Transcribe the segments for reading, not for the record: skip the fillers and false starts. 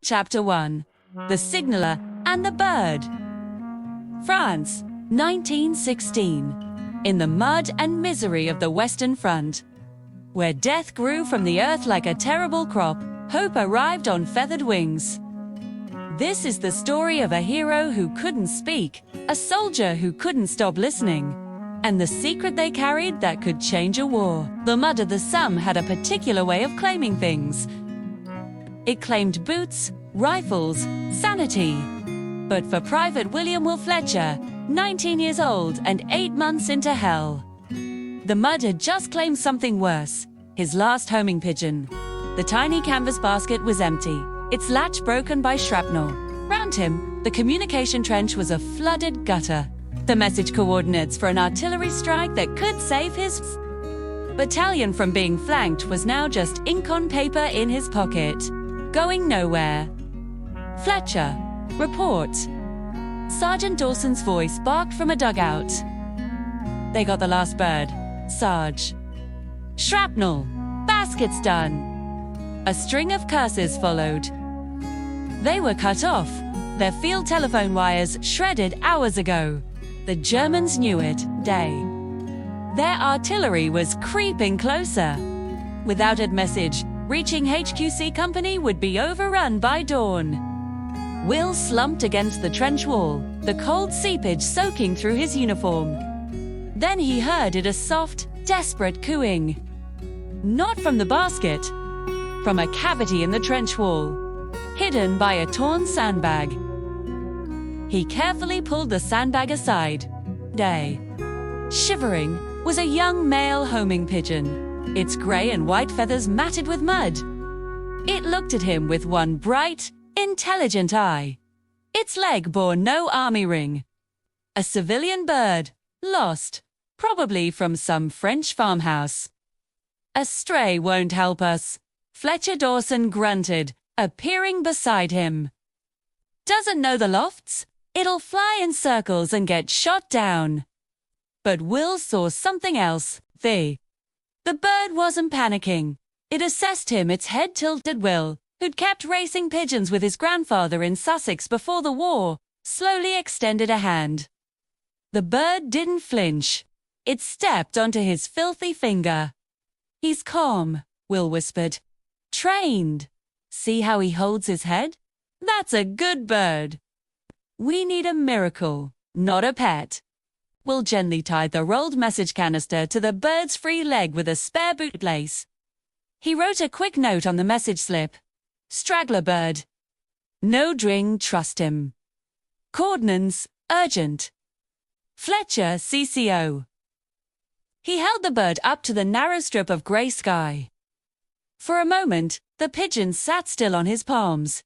Chapter 1. The Signaller and the Bird. France, 1916. In the mud and misery of the Western Front, where death grew from the earth like a terrible crop, hope arrived on feathered wings. This is the story of a hero who couldn't speak, a soldier who couldn't stop listening, and the secret they carried that could change a war. The mud of the Somme had a particular way of claiming things. It claimed boots, rifles, sanity. But for Private William Will Fletcher, 19 years old and 8 months into hell, the mud had just claimed something worse, his last homing pigeon. The tiny canvas basket was empty, its latch broken by shrapnel. Round him, the communication trench was a flooded gutter. The message coordinates for an artillery strike that could save his battalion from being flanked was now just ink on paper in his pocket, going nowhere. Fletcher, report. Sergeant Dawson's voice barked from a dugout. They got the last bird, Sarge. Shrapnel, basket's done. A string of curses followed. They were cut off, their field telephone wires shredded hours ago. The Germans knew it, Their artillery was creeping closer. Without a message, reaching HQC company would be overrun by dawn. Will slumped against the trench wall, the cold seepage soaking through his uniform. Then he heard it, a soft, desperate cooing. Not from the basket, from a cavity in the trench wall, hidden by a torn sandbag. He carefully pulled the sandbag aside. Shivering, was a young male homing pigeon, its grey and white feathers matted with mud. It looked at him with one bright, intelligent eye. Its leg bore no army ring. A civilian bird, lost, probably from some French farmhouse. A stray won't help us, Fletcher Dawson grunted, appearing beside him. Doesn't know the lofts? It'll fly in circles and get shot down. But Will saw something else. The bird wasn't panicking. It assessed him, its head tilted. Will, who'd kept racing pigeons with his grandfather in Sussex before the war, slowly extended a hand. The bird didn't flinch. It stepped onto his filthy finger. He's calm, Will whispered. Trained. See how he holds his head? That's a good bird. We need a miracle, not a pet. Will gently tied the rolled message canister to the bird's free leg with a spare bootlace. He wrote a quick note on the message slip. Straggler bird. No dring, trust him. Coordinates, urgent. Fletcher, CCO. He held the bird up to the narrow strip of grey sky. For a moment, the pigeon sat still on his palms.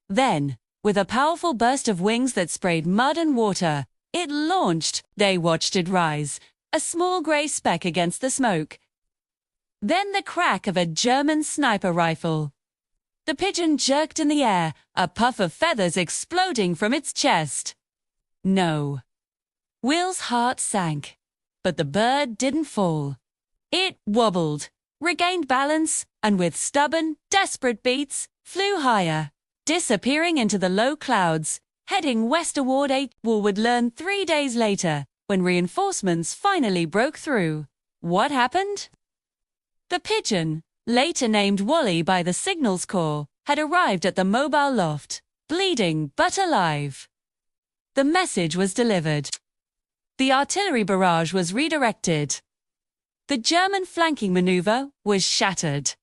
Then, with a powerful burst of wings that sprayed mud and water, it launched. They watched it rise, a small grey speck against the smoke. Then the crack of a German sniper rifle. The pigeon jerked in the air, a puff of feathers exploding from its chest. No. Will's heart sank. But the bird didn't fall. It wobbled, regained balance, and with stubborn, desperate beats, flew higher, disappearing into the low clouds, heading westward. Will would learn 3 days later, when reinforcements finally broke through. What happened? The pigeon, later named Wally by the Signals Corps, had arrived at the mobile loft, bleeding but alive. The message was delivered. The artillery barrage was redirected. The German flanking maneuver was shattered.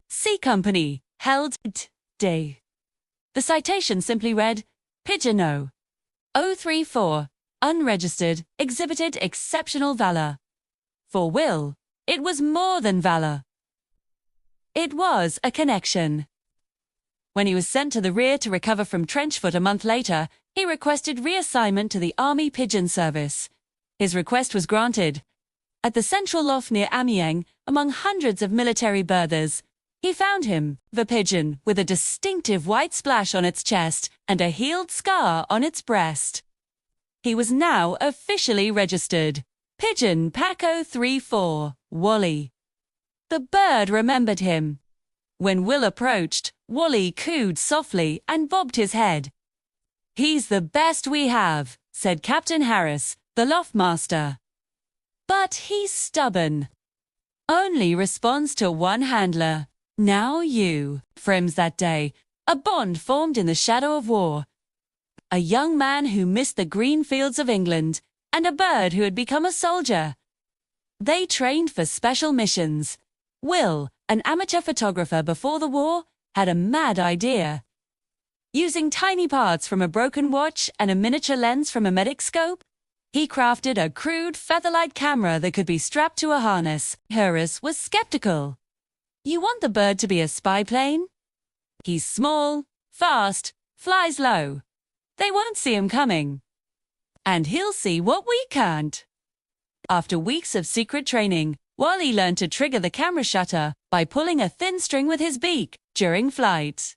C Company held day. The citation simply read, Pigeon O-034, unregistered, exhibited exceptional valor. For Will, it was more than valor. It was a connection. When he was sent to the rear to recover from trench foot a month later, he requested reassignment to the Army Pigeon Service. His request was granted. At the central loft near Amiens, among hundreds of military berthers, he found him, the pigeon, with a distinctive white splash on its chest and a healed scar on its breast. He was now officially registered. Pigeon PAC-034, Wally. The bird remembered him. When Will approached, Wally cooed softly and bobbed his head. "He's the best we have," said Captain Harris, the loftmaster. "But he's stubborn. Only responds to one handler. Now you." Friends that day, a bond formed in the shadow of war. A young man who missed the green fields of England, and a bird who had become a soldier. They trained for special missions. Will, an amateur photographer before the war, had a mad idea. Using tiny parts from a broken watch and a miniature lens from a medic scope, he crafted a crude featherlight camera that could be strapped to a harness. Harris was skeptical. "You want the bird to be a spy plane? He's small, fast, flies low. They won't see him coming. And he'll see what we can't." After weeks of secret training, Wally learned to trigger the camera shutter by pulling a thin string with his beak during flight.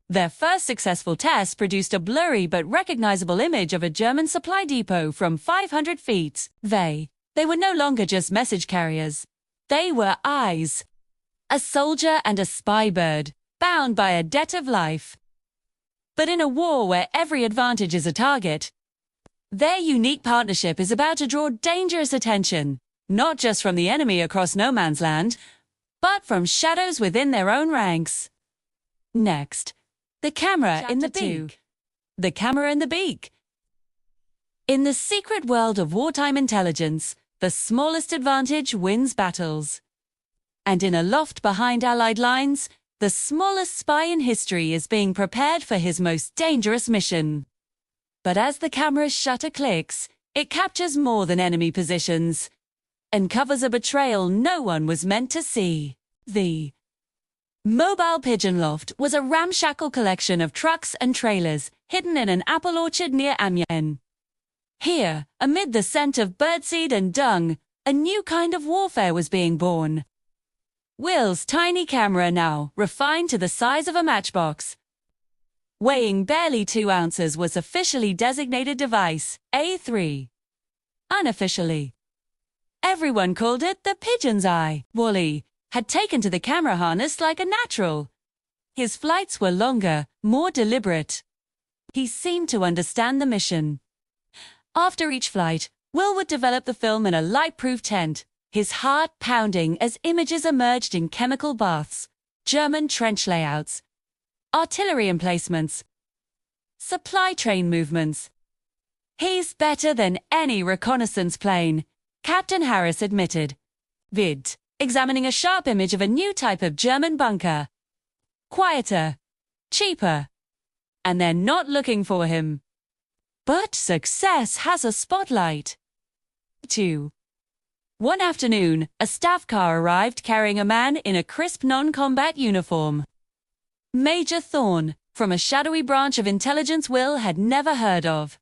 Their first successful test produced a blurry but recognizable image of a German supply depot from 500 feet. They were no longer just message carriers. They were eyes. A soldier and a spy bird, bound by a debt of life. But in a war where every advantage is a target, their unique partnership is about to draw dangerous attention, not just from the enemy across no man's land, but from shadows within their own ranks. Next, the camera in the beak. The camera in the beak. In the secret world of wartime intelligence, the smallest advantage wins battles. And in a loft behind Allied lines, the smallest spy in history is being prepared for his most dangerous mission. But as the camera's shutter clicks, it captures more than enemy positions and covers a betrayal no one was meant to see. The mobile pigeon loft was a ramshackle collection of trucks and trailers hidden in an apple orchard near Amiens. Here, amid the scent of birdseed and dung, a new kind of warfare was being born. Will's tiny camera, now refined to the size of a matchbox, weighing barely 2 ounces, was officially designated device A3. Unofficially, everyone called it the Pigeon's Eye. Wally had taken to the camera harness like a natural. His flights were longer, more deliberate. He seemed to understand the mission. After each flight, Will would develop the film in a light-proof tent, his heart pounding as images emerged in chemical baths, German trench layouts, artillery emplacements, supply train movements. "He's better than any reconnaissance plane," Captain Harris admitted. Examining a sharp image of a new type of German bunker. Quieter, cheaper, and they're not looking for him. But success has a spotlight. 2. One afternoon, a staff car arrived carrying a man in a crisp non-combat uniform. Major Thorne, from a shadowy branch of intelligence Will had never heard of.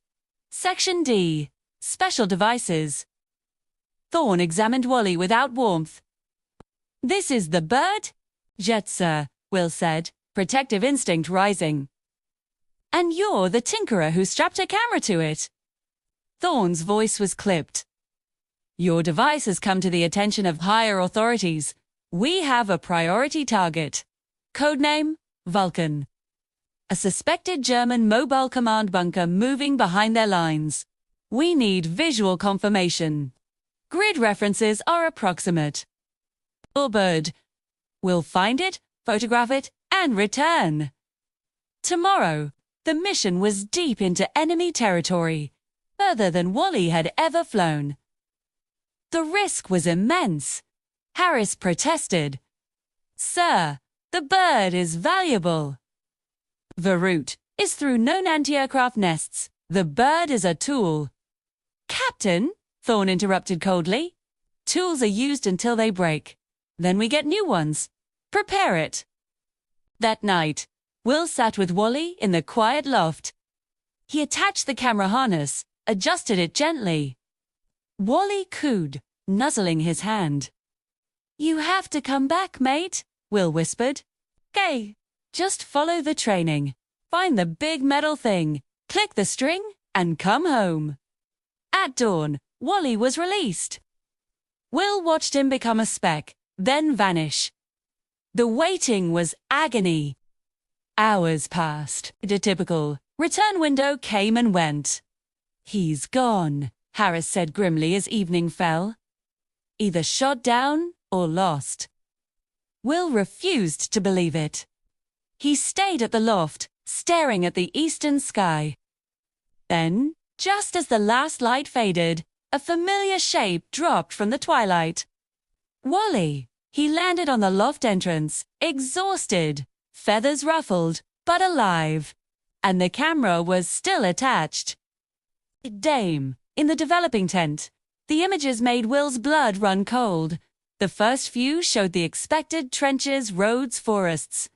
Section D. Special Devices. Thorne examined Wally without warmth. "This is the bird?" "Yes, sir," Will said, protective instinct rising. "And you're the tinkerer who strapped a camera to it?" Thorne's voice was clipped. "Your device has come to the attention of higher authorities. We have a priority target. Codename, Falcon. A suspected German mobile command bunker moving behind their lines. We need visual confirmation. Grid references are approximate. Or bird. We'll find it, photograph it, and return." Tomorrow, the mission was deep into enemy territory, further than Wally had ever flown. The risk was immense. Harris protested. "Sir, the bird is valuable. The route is through known anti-aircraft nests. The bird is a tool." "Captain," Thorne interrupted coldly, "tools are used until they break. Then we get new ones. Prepare it." That night, Will sat with Wally in the quiet loft. He attached the camera harness, adjusted it gently. Wally cooed, nuzzling his hand. "You have to come back, mate," Will whispered. "'Kay, just follow the training. Find the big metal thing, click the string, and come home." At dawn, Wally was released. Will watched him become a speck, then vanish. The waiting was agony. Hours passed. The typical return window came and went. "He's gone," Harris said grimly as evening fell. "Either shot down or lost." Will refused to believe it. He stayed at the loft, staring at the eastern sky. Then, just as the last light faded, a familiar shape dropped from the twilight. Wally. He landed on the loft entrance, exhausted, feathers ruffled, but alive. And the camera was still attached. Dame. In the developing tent, the images made Will's blood run cold. The first few showed the expected trenches, roads, forests.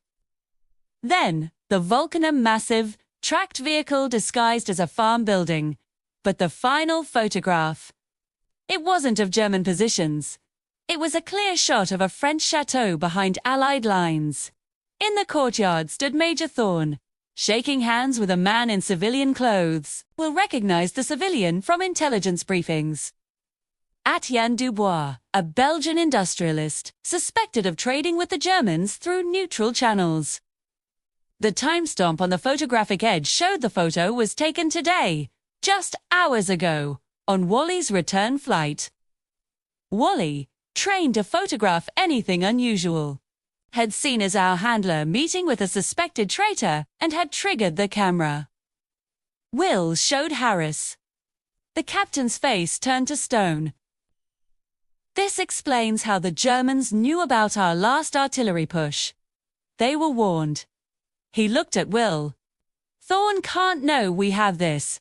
Then, the Vulcan, a massive, tracked vehicle disguised as a farm building. But the final photograph. It wasn't of German positions. It was a clear shot of a French chateau behind Allied lines. In the courtyard stood Major Thorne, shaking hands with a man in civilian clothes. Will recognize the civilian from intelligence briefings. Etienne Dubois, a Belgian industrialist, suspected of trading with the Germans through neutral channels. The timestamp on the photographic edge showed the photo was taken today, just hours ago, on Wally's return flight. Wally, trained to photograph anything unusual, had seen as our handler meeting with a suspected traitor and had triggered the camera. Will showed Harris. The captain's face turned to stone. This explains how the Germans knew about our last artillery push. They were warned. He looked at Will. "Thorne can't know we have this.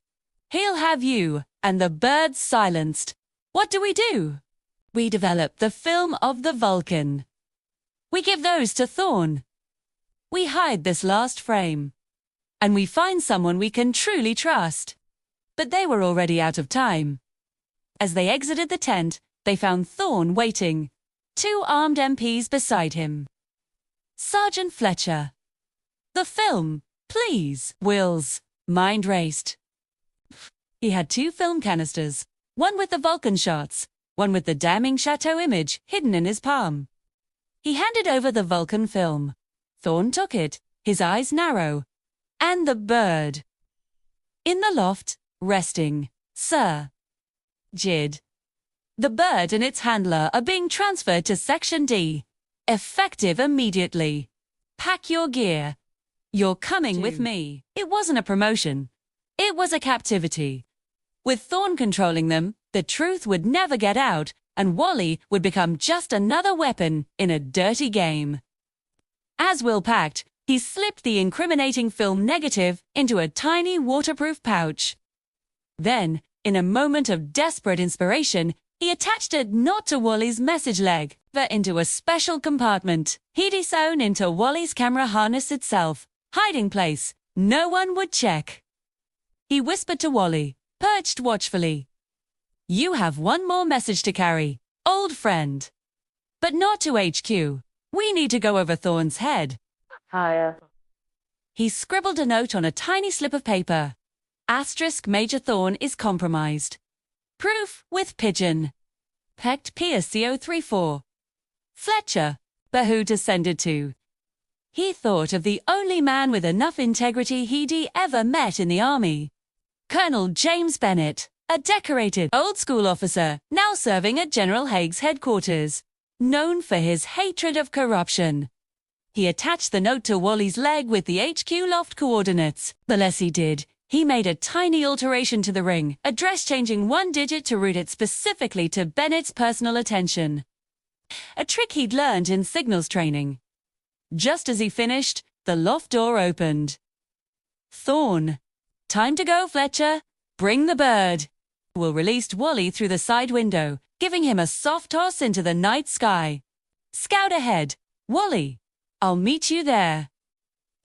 He'll have you, and the birds silenced. What do? We develop the film of the Vulcan. We give those to Thorne. We hide this last frame. And we find someone we can truly trust." But they were already out of time. As they exited the tent, they found Thorne waiting, 2 armed MPs beside him. "Sergeant Fletcher." "The film, please." Will's mind raced. He had 2 film canisters, one with the Vulcan shots, one with the damning chateau image hidden in his palm. He handed over the Vulcan film. Thorne took it, his eyes narrow. And the bird. In the loft, resting, Sir Jid. The bird and its handler are being transferred to Section D. Effective immediately. Pack your gear. You're coming with me. It wasn't a promotion. It was a captivity. With Thorne controlling them, the truth would never get out, and Wally would become just another weapon in a dirty game. As Will packed, he slipped the incriminating film negative into a tiny waterproof pouch. Then, in a moment of desperate inspiration, he attached it not to Wally's message leg, but into a special compartment he'd sewn into Wally's camera harness itself. Hiding place, no one would check. He whispered to Wally, perched watchfully. "You have one more message to carry, old friend. But not to HQ. We need to go over Thorne's head." Higher. He scribbled a note on a tiny slip of paper. Asterisk Major Thorne is compromised. Proof with Pigeon. Pigeon PAC-034. Fletcher, but who to send it to? He thought of the only man with enough integrity he'd ever met in the army. Colonel James Bennett, a decorated old-school officer now serving at General Haig's headquarters, known for his hatred of corruption. He attached the note to Wally's leg with the HQ loft coordinates. The less he did, he made a tiny alteration to the ring, address-changing 1 digit to route it specifically to Bennett's personal attention. A trick he'd learned in signals training. Just as he finished, the loft door opened. Thorne. "Time to go, Fletcher. Bring the bird." Will released Wally through the side window, giving him a soft toss into the night sky. "Scout ahead. Wally. I'll meet you there."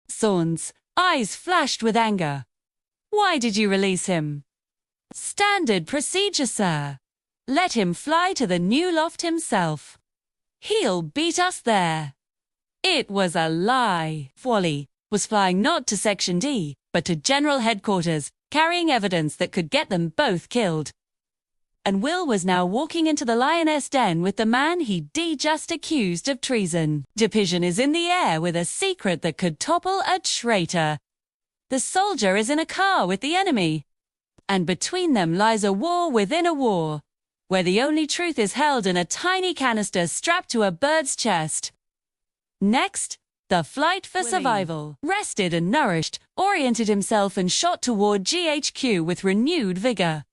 Thorne's eyes flashed with anger. "Why did you release him?" "Standard procedure, sir. Let him fly to the new loft himself. He'll beat us there." It was a lie. Wally was flying not to Section D, but to General Headquarters, carrying evidence that could get them both killed. and Will was now walking into the lioness den with the man he'd just accused of treason. The Pigeon is in the air with a secret that could topple a traitor. The soldier is in a car with the enemy. And between them lies a war within a war, where the only truth is held in a tiny canister strapped to a bird's chest. Next, the flight for survival. Rested and nourished, oriented himself and shot toward GHQ with renewed vigor.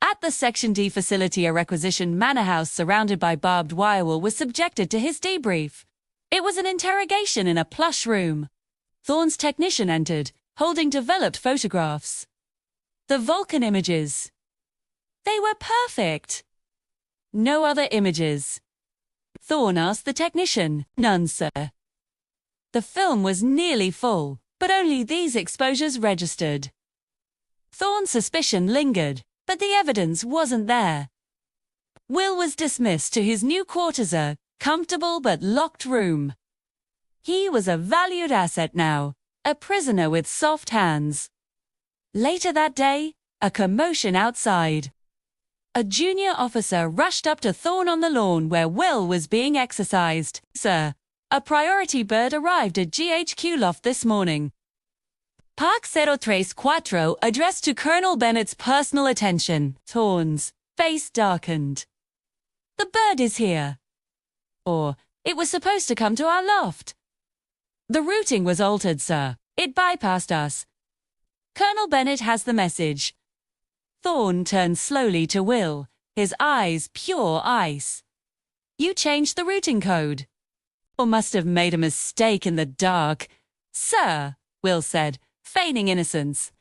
At the Section D facility, a requisitioned manor house surrounded by barbed wire was subjected to his debrief. It was an interrogation in a plush room. Thorne's technician entered, holding developed photographs. The Vulcan images. They were perfect. No other images. Thorne asked the technician. None, sir. The film was nearly full, but only these exposures registered. Thorne's suspicion lingered, but the evidence wasn't there. Will was dismissed to his new quarters, a comfortable but locked room. He was a valued asset now, a prisoner with soft hands. Later that day, a commotion outside. A junior officer rushed up to Thorne on the lawn where Will was being exercised. Sir, a priority bird arrived at GHQ loft this morning. PAC-034 addressed to Colonel Bennett's personal attention. Thorne's face darkened. The bird is here. Or, it was supposed to come to our loft. The routing was altered, sir. It bypassed us. Colonel Bennett has the message. Thorne turned slowly to Will, his eyes pure ice. You changed the routing code. Or must have made a mistake in the dark. Sir, Will said, feigning innocence.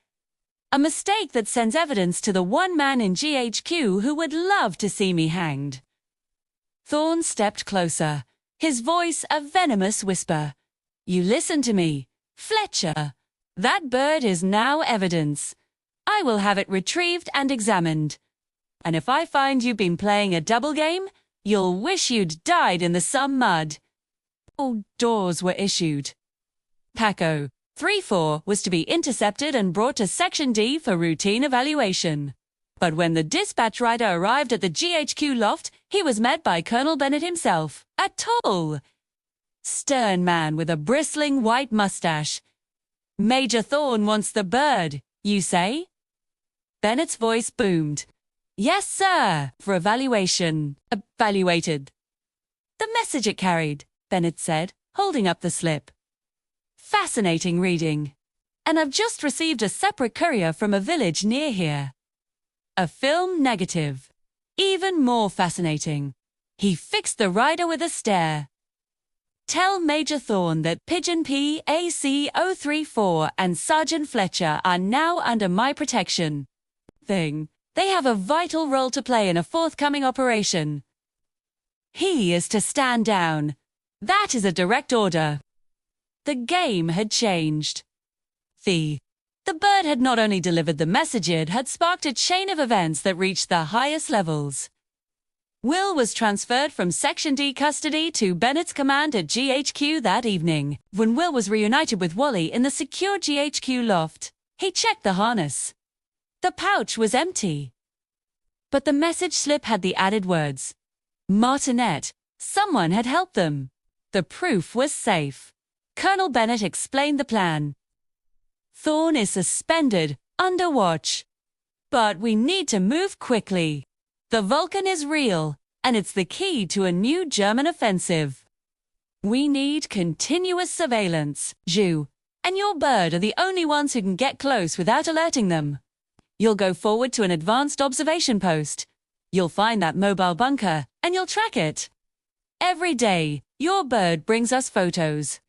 A mistake that sends evidence to the one man in GHQ who would love to see me hanged. Thorne stepped closer, his voice a venomous whisper. You listen to me, Fletcher. That bird is now evidence. I will have it retrieved and examined. And if I find you've been playing a double game, you'll wish you'd died in the some mud. Orders were issued. PAC-034 was to be intercepted and brought to Section D for routine evaluation. But when the dispatch rider arrived at the GHQ loft, he was met by Colonel Bennett himself, a tall, stern man with a bristling white mustache. Major Thorne wants the bird, you say? Bennett's voice boomed. Yes, sir, for evaluation. Evaluated. The message it carried, Bennett said, holding up the slip. Fascinating reading. And I've just received a separate courier from a village near here. A film negative. Even more fascinating. He fixed the rider with a stare. Tell Major Thorne that Pigeon PAC-034 and Sergeant Fletcher are now under my protection. They have a vital role to play in a forthcoming operation. He is to stand down. That is a direct order. The game had changed. The bird had not only delivered the message, it had sparked a chain of events that reached the highest levels. Will was transferred from Section D custody to Bennett's command at GHQ that evening. When Will was reunited with Wally in the secure GHQ loft, he checked the harness. The pouch was empty. But the message slip had the added words. Martinet, someone had helped them. The proof was safe. Colonel Bennett explained the plan. Thorne is suspended, under watch. But we need to move quickly. The Vulcan is real, and it's the key to a new German offensive. We need continuous surveillance. You and your bird are the only ones who can get close without alerting them. You'll go forward to an advanced observation post. You'll find that mobile bunker, and you'll track it. Every day, your bird brings us photos.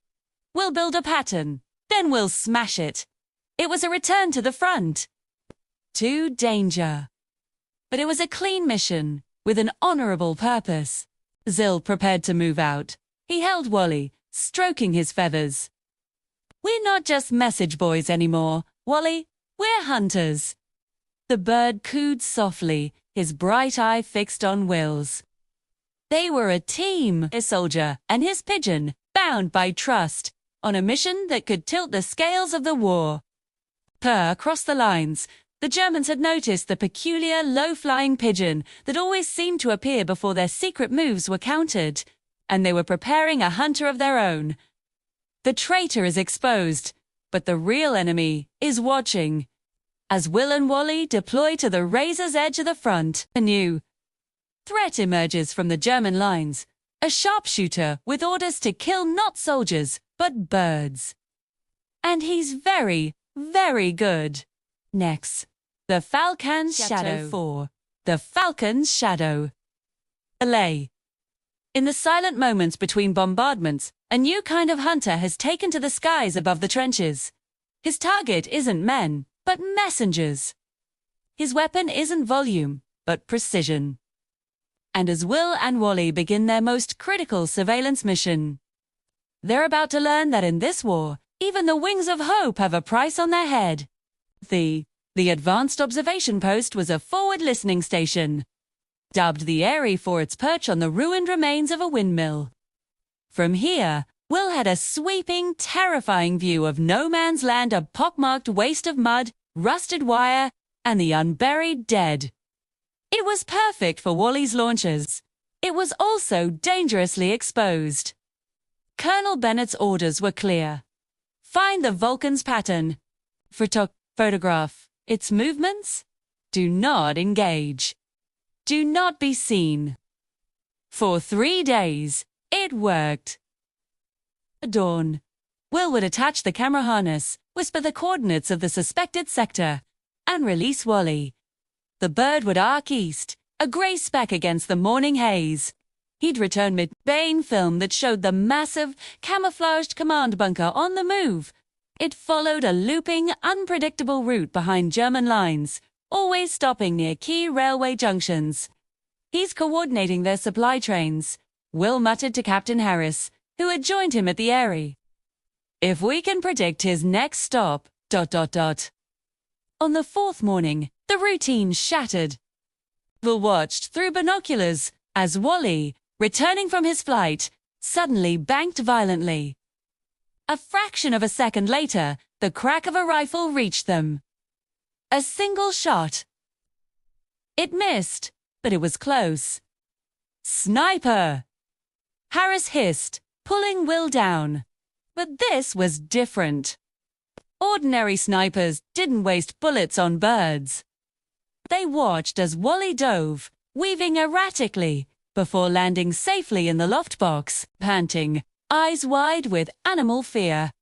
We'll build a pattern, then we'll smash it. It was a return to the front. To danger. But it was a clean mission, with an honorable purpose. Zill prepared to move out. He held Wally, stroking his feathers. We're not just message boys anymore, Wally. We're hunters. The bird cooed softly, his bright eye fixed on Will's. They were a team, a soldier and his pigeon, bound by trust, on a mission that could tilt the scales of the war. Across the lines, The Germans had noticed the peculiar, low-flying pigeon that always seemed to appear before their secret moves were countered, and they were preparing a hunter of their own. The traitor is exposed, but the real enemy is watching. As Will and Wally deploy to the razor's edge of the front, a new threat emerges from the German lines, a sharpshooter with orders to kill not soldiers, but birds. And he's very, very good. Next, the Falcon's Shadow 4. The Falcon's Shadow. LA. In the silent moments between bombardments, a new kind of hunter has taken to the skies above the trenches. His target isn't men, but messengers. His weapon isn't volume, but precision. And as Will and Wally begin their most critical surveillance mission, they're about to learn that in this war, even the wings of hope have a price on their head. The advanced observation post was a forward listening station, dubbed the Airy for its perch on the ruined remains of a windmill. From here, Will had a sweeping, terrifying view of no man's land, a pockmarked waste of mud, rusted wire, and the unburied dead. It was perfect for Wally's launchers. It was also dangerously exposed. Colonel Bennett's orders were clear. Find the Vulcan's pattern. Photograph its movements. Do not engage. Do not be seen. For 3 days, it worked. At dawn, Will would attach the camera harness, whisper the coordinates of the suspected sector, and release Wally. The bird would arc east, a grey speck against the morning haze. He'd return mid-Bane film that showed the massive, camouflaged command bunker on the move. It followed a looping, unpredictable route behind German lines, always stopping near key railway junctions. He's coordinating their supply trains, Will muttered to Captain Harris, who had joined him at the Airy. If we can predict his next stop, ... On the fourth morning, the routine shattered. Will watched through binoculars as Wally, returning from his flight, suddenly banked violently. A fraction of a second later, the crack of a rifle reached them. A single shot. It missed, but it was close. Sniper! Harris hissed, pulling Will down. But this was different. Ordinary snipers didn't waste bullets on birds. They watched as Wally dove, weaving erratically, before landing safely in the loft box, panting, eyes wide with animal fear.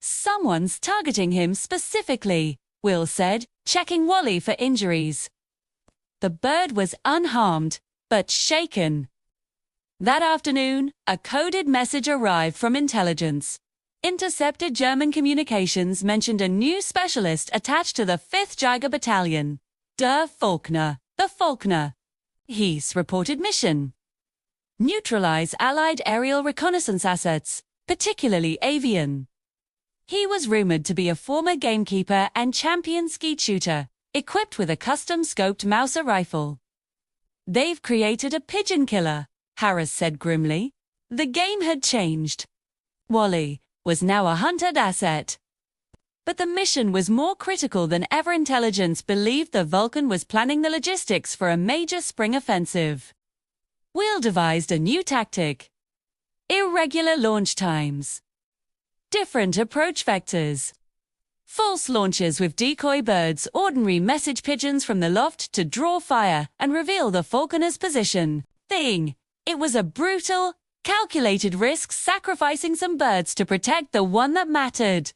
Someone's targeting him specifically, Will said, checking Wally for injuries. The bird was unharmed, but shaken. That afternoon, a coded message arrived from intelligence. Intercepted German communications mentioned a new specialist attached to the 5th Jager Battalion. Der Falkner, the Falkner. His reported mission: neutralize Allied aerial reconnaissance assets, particularly avian. He was rumored to be a former gamekeeper and champion skeet shooter, equipped with a custom-scoped Mauser rifle. They've created a pigeon killer, Harris said grimly. The game had changed. Wally was now a hunted asset. But the mission was more critical than ever. Intelligence believed the Vulcan was planning the logistics for a major spring offensive. Will devised a new tactic: irregular launch times, different approach vectors, false launches with decoy birds, ordinary message pigeons from the loft to draw fire and reveal the falconer's position. It was a brutal, calculated risk, sacrificing some birds to protect the one that mattered.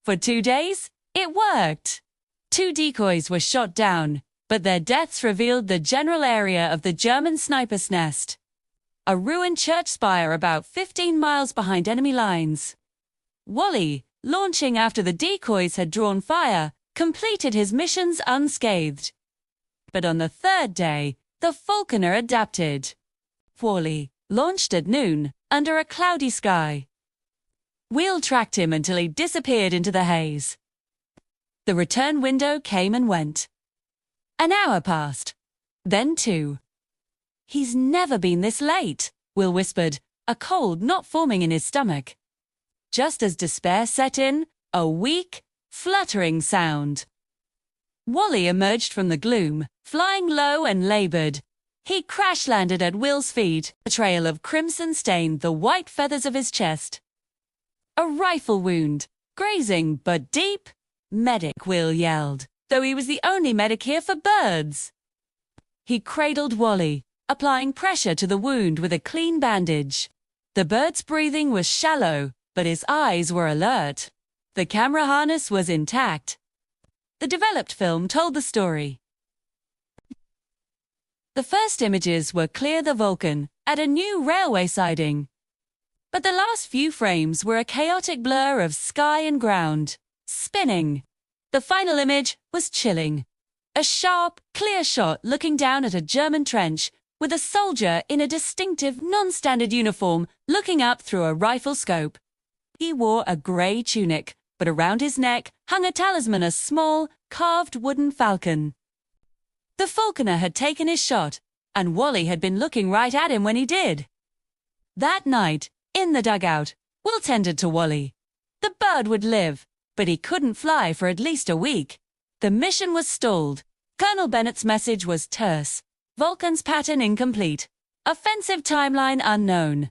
For 2 days, it worked. 2 decoys were shot down, but their deaths revealed the general area of the German sniper's nest. A ruined church spire about 15 miles behind enemy lines. Wally, launching after the decoys had drawn fire, completed his missions unscathed. But on the 3rd day, the falconer adapted. Wally launched at noon, under a cloudy sky. Will tracked him until he disappeared into the haze. The return window came and went. An hour passed. Then 2. He's never been this late, Will whispered, a cold not forming in his stomach. Just as despair set in, a weak, fluttering sound. Wally emerged from the gloom, flying low and labored. He crash-landed at Will's feet. A trail of crimson stained the white feathers of his chest. A rifle wound, grazing but deep. "Medic," Will yelled, though he was the only medic here for birds. He cradled Wally, applying pressure to the wound with a clean bandage. The bird's breathing was shallow, but his eyes were alert. The camera harness was intact. The developed film told the story. The first images were clear the Falcon at a new railway siding. But the last few frames were a chaotic blur of sky and ground, spinning. The final image was chilling. A sharp, clear shot looking down at a German trench, with a soldier in a distinctive, non-standard uniform looking up through a rifle scope. He wore a grey tunic, but around his neck hung a talisman, a small, carved wooden falcon. The falconer had taken his shot, and Wally had been looking right at him when he did. That night, in the dugout, Will tended to Wally. The bird would live, but he couldn't fly for at least a week. The mission was stalled. Colonel Bennett's message was terse. Vulcan's pattern incomplete. Offensive timeline unknown.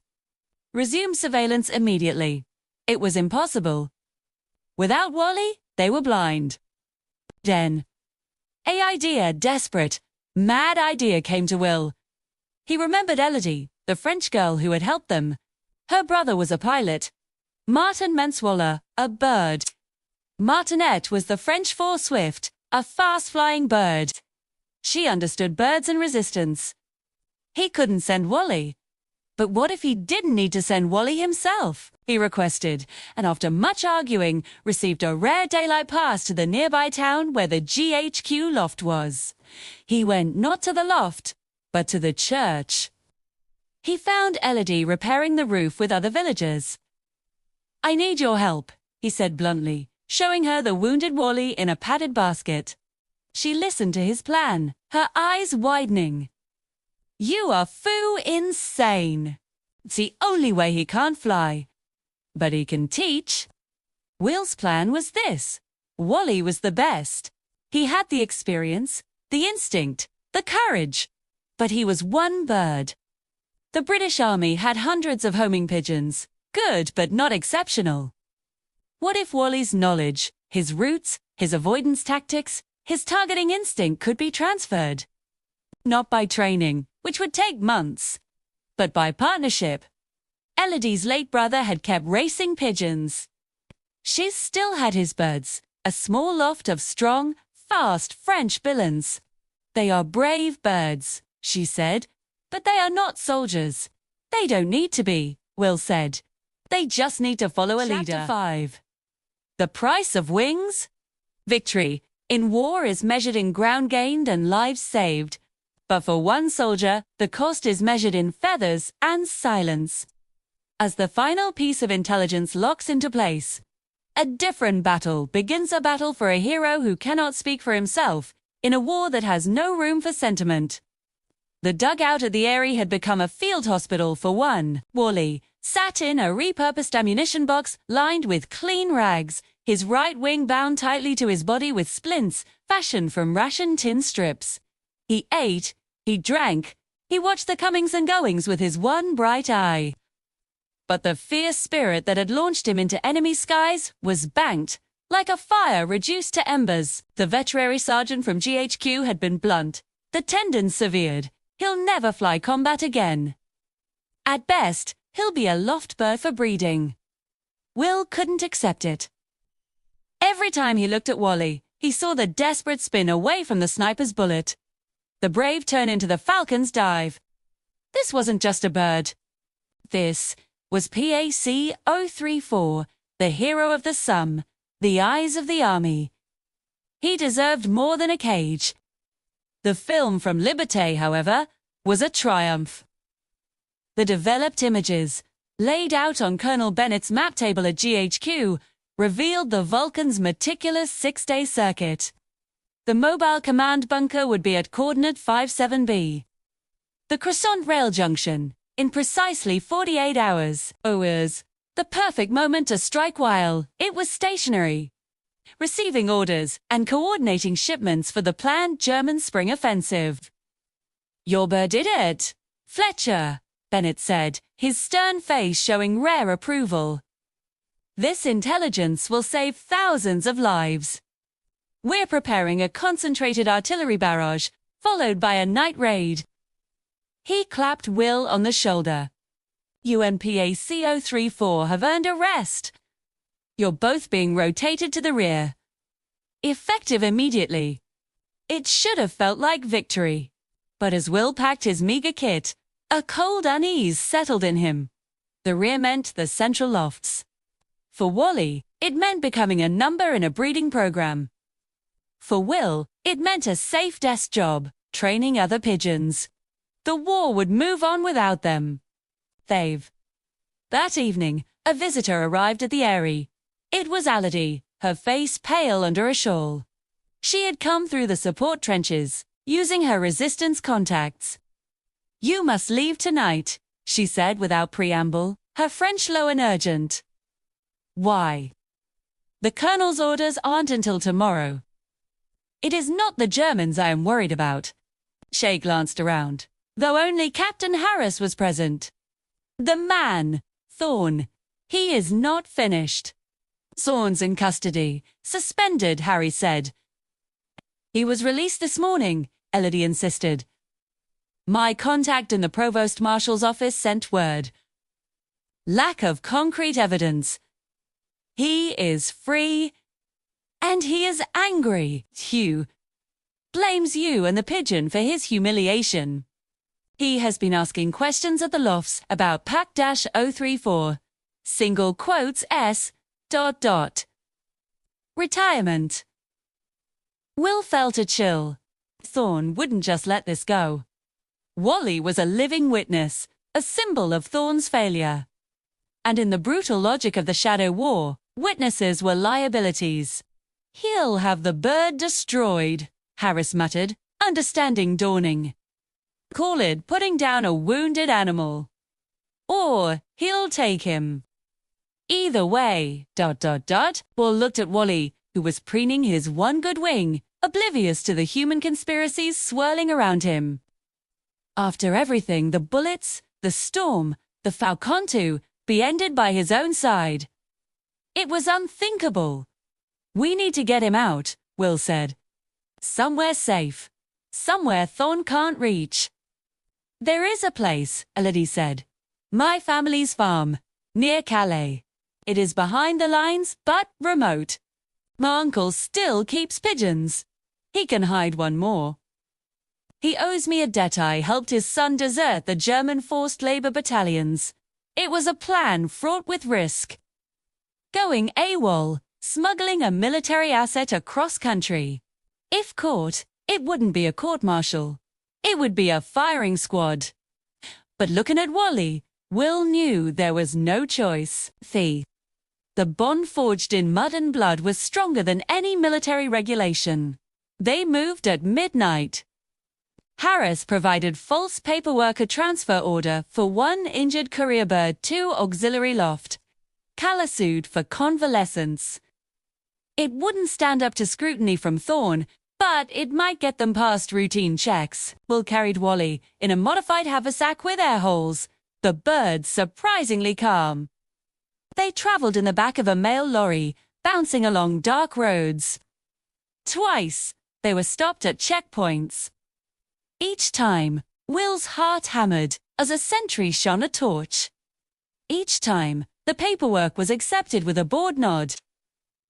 Resume surveillance immediately. It was impossible. Without Wally, they were blind. Then, a desperate, mad idea came to Will. He remembered Elodie, the French girl who had helped them. Her brother was a pilot. Martin Menswaller, a bird. Martinette was the French for swift, a fast-flying bird. She understood birds and resistance. He couldn't send Wally. But what if he didn't need to send Wally himself? He requested, and after much arguing, received a rare daylight pass to the nearby town where the GHQ loft was. He went not to the loft, but to the church. He found Elodie repairing the roof with other villagers. "I need your help," he said bluntly, showing her the wounded Wally in a padded basket. She listened to his plan, her eyes widening. "You are insane. It's the only way he can't fly. But he can teach." Will's plan was this. Wally was the best. He had the experience, the instinct, the courage. But he was one bird. The British Army had hundreds of homing pigeons, good but not exceptional. What if Wally's knowledge, his routes, his avoidance tactics, his targeting instinct could be transferred? Not by training, which would take months, but by partnership. Elodie's late brother had kept racing pigeons. She still had his birds, a small loft of strong, fast French villains. "They are brave birds," she said, "but they are not soldiers. They don't need to be," Will said. "They just need to follow a leader." Chapter 5. The price of wings? Victory in war is measured in ground gained and lives saved. But for one soldier, the cost is measured in feathers and silence. As the final piece of intelligence locks into place, a different battle begins, a battle for a hero who cannot speak for himself, in a war that has no room for sentiment. The dugout at the Eyrie had become a field hospital for one. Wally sat in a repurposed ammunition box lined with clean rags, his right wing bound tightly to his body with splints fashioned from ration tin strips. He ate, he drank, he watched the comings and goings with his one bright eye. But the fierce spirit that had launched him into enemy skies was banked, like a fire reduced to embers. The veterinary sergeant from GHQ had been blunt, the tendons severed. He'll never fly combat again. At best, he'll be a loft bird for breeding. Will couldn't accept it. Every time he looked at Wally, he saw the desperate spin away from the sniper's bullet. The brave turn into the falcon's dive. This wasn't just a bird. This was PAC-034, the hero of the Somme, the eyes of the army. He deserved more than a cage. The film from Liberté, however, was a triumph. The developed images, laid out on Colonel Bennett's map table at GHQ, revealed the Vulcan's meticulous 6-day circuit. The mobile command bunker would be at coordinate 57B. The Croissant rail junction, in precisely 48 hours. The perfect moment to strike while it was stationary. receiving orders and coordinating shipments for the planned German spring offensive. "Your bird did it, Fletcher," Bennett said, his stern face showing rare approval. "This intelligence will save thousands of lives. We're preparing a concentrated artillery barrage, followed by a night raid." He clapped Will on the shoulder. "WW1 PAC-034 have earned a rest. You're both being rotated to the rear. Effective immediately." It should have felt like victory. But as Will packed his meager kit, a cold unease settled in him. The rear meant the central lofts. For Wally, it meant becoming a number in a breeding program. For Will, it meant a safe desk job, training other pigeons. The war would move on without them. That evening, a visitor arrived at the Eyrie. It was Elodie, her face pale under a shawl. She had come through the support trenches, using her resistance contacts. "You must leave tonight," she said without preamble, her French low and urgent. "Why?" "The Colonel's orders aren't until tomorrow." "It is not the Germans I am worried about." Shay glanced around, though only Captain Harris was present. "The man, Thorn. He is not finished." "Thorn's in custody, suspended," Harry said. "He was released this morning," Elodie insisted. "My contact in the Provost Marshal's office sent word. Lack of concrete evidence. He is free, and he is angry. Hugh blames you and the pigeon for his humiliation. He has been asking questions at the lofts about PAC-034. Single quotes S. ... Retirement." Will felt a chill. Thorn wouldn't just let this go. Wally was a living witness, a symbol of Thorn's failure. And in the brutal logic of the Shadow War, witnesses were liabilities. "He'll have the bird destroyed," Harris muttered, understanding dawning. "Call it putting down a wounded animal. Or he'll take him. Either way, ... Will looked at Wally, who was preening his one good wing, oblivious to the human conspiracies swirling around him. After everything, the bullets, the storm, the Falcon to be ended by his own side. It was unthinkable. "We need to get him out," Will said. "Somewhere safe. Somewhere Thorn can't reach." "There is a place," Elodie said. "My family's farm, near Calais. It is behind the lines, but remote. My uncle still keeps pigeons. He can hide one more. He owes me a debt. I helped his son desert the German forced labor battalions. It was a plan fraught with risk. Going AWOL, smuggling a military asset across country. If caught, it wouldn't be a court-martial. It would be a firing squad." But looking at Wally, Will knew there was no choice. The bond forged in mud and blood was stronger than any military regulation. They moved at midnight. Harris provided false paperwork, a transfer order for one injured courier bird to auxiliary loft. Calla sued for convalescence. It wouldn't stand up to scrutiny from Thorn, but it might get them past routine checks. Will carried Wally in a modified haversack with air holes, the bird surprisingly calm. They traveled in the back of a mail lorry, bouncing along dark roads. Twice, they were stopped at checkpoints. Each time, Will's heart hammered as a sentry shone a torch. Each time, the paperwork was accepted with a bored nod.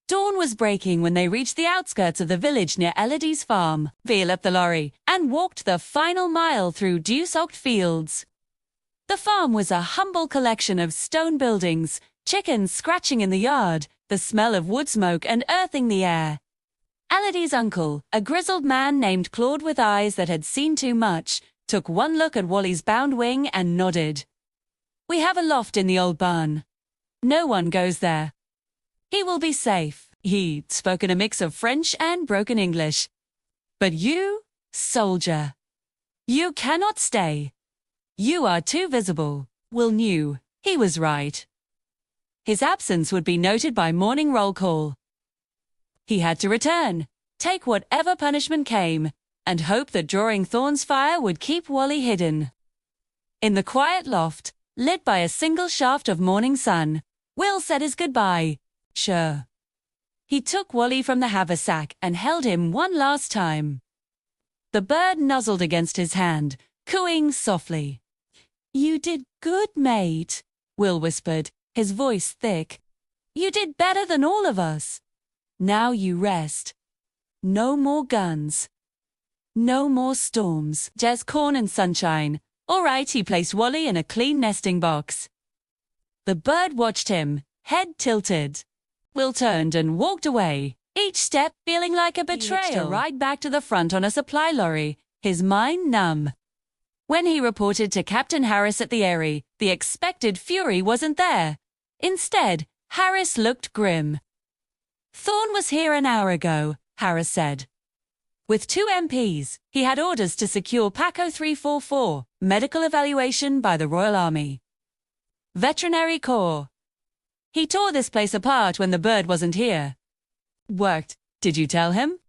Dawn was breaking when they reached the outskirts of the village near Elodie's farm. Veal left the lorry and walked the final mile through dew-soaked fields. The farm was a humble collection of stone buildings, chickens scratching in the yard, the smell of wood smoke and earthing the air. Elodie's uncle, a grizzled man named Claude with eyes that had seen too much, took one look at Wally's bound wing and nodded. "We have a loft in the old barn. No one goes there. He will be safe." He spoke in a mix of French and broken English. "But you, soldier, you cannot stay. You are too visible." Will knew he was right. His absence would be noted by morning roll call. He had to return, take whatever punishment came, and hope that drawing Thorn's fire would keep Wally hidden. In the quiet loft, lit by a single shaft of morning sun, Will said his goodbye. Sure. He took Wally from the haversack and held him one last time. The bird nuzzled against his hand, cooing softly. You did good, mate, Will whispered, his voice thick. You did better than all of us. Now you rest. No more guns. No more storms. Just corn and sunshine. All right, he placed Wally in a clean nesting box. The bird watched him, head tilted. Will turned and walked away, each step feeling like a betrayal. He hitched a ride back to the front on a supply lorry, his mind numb. When he reported to Captain Harris at the Eyrie, the expected fury wasn't there. Instead, Harris looked grim. Thorn was here an hour ago, Harris said. With 2 MPs, he had orders to secure PAC-034, medical evaluation by the Royal Army. Veterinary Corps. He tore this place apart when the bird wasn't here. Worked. Did you tell him?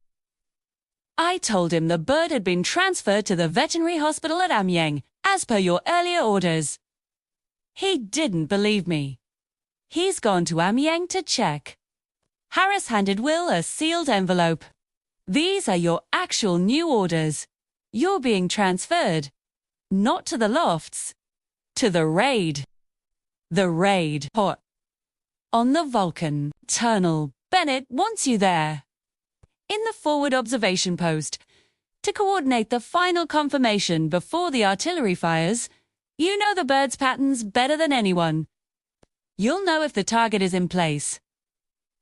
I told him the bird had been transferred to the veterinary hospital at Amiens, as per your earlier orders. He didn't believe me. He's gone to Amiens to check. Harris handed Will a sealed envelope. These are your actual new orders. You're being transferred. Not to the lofts. To the raid. The raid. Hot. On the Vulcan. Colonel Bennett wants you there. In the forward observation post. To coordinate the final confirmation before the artillery fires. You know the bird's patterns better than anyone. You'll know if the target is in place.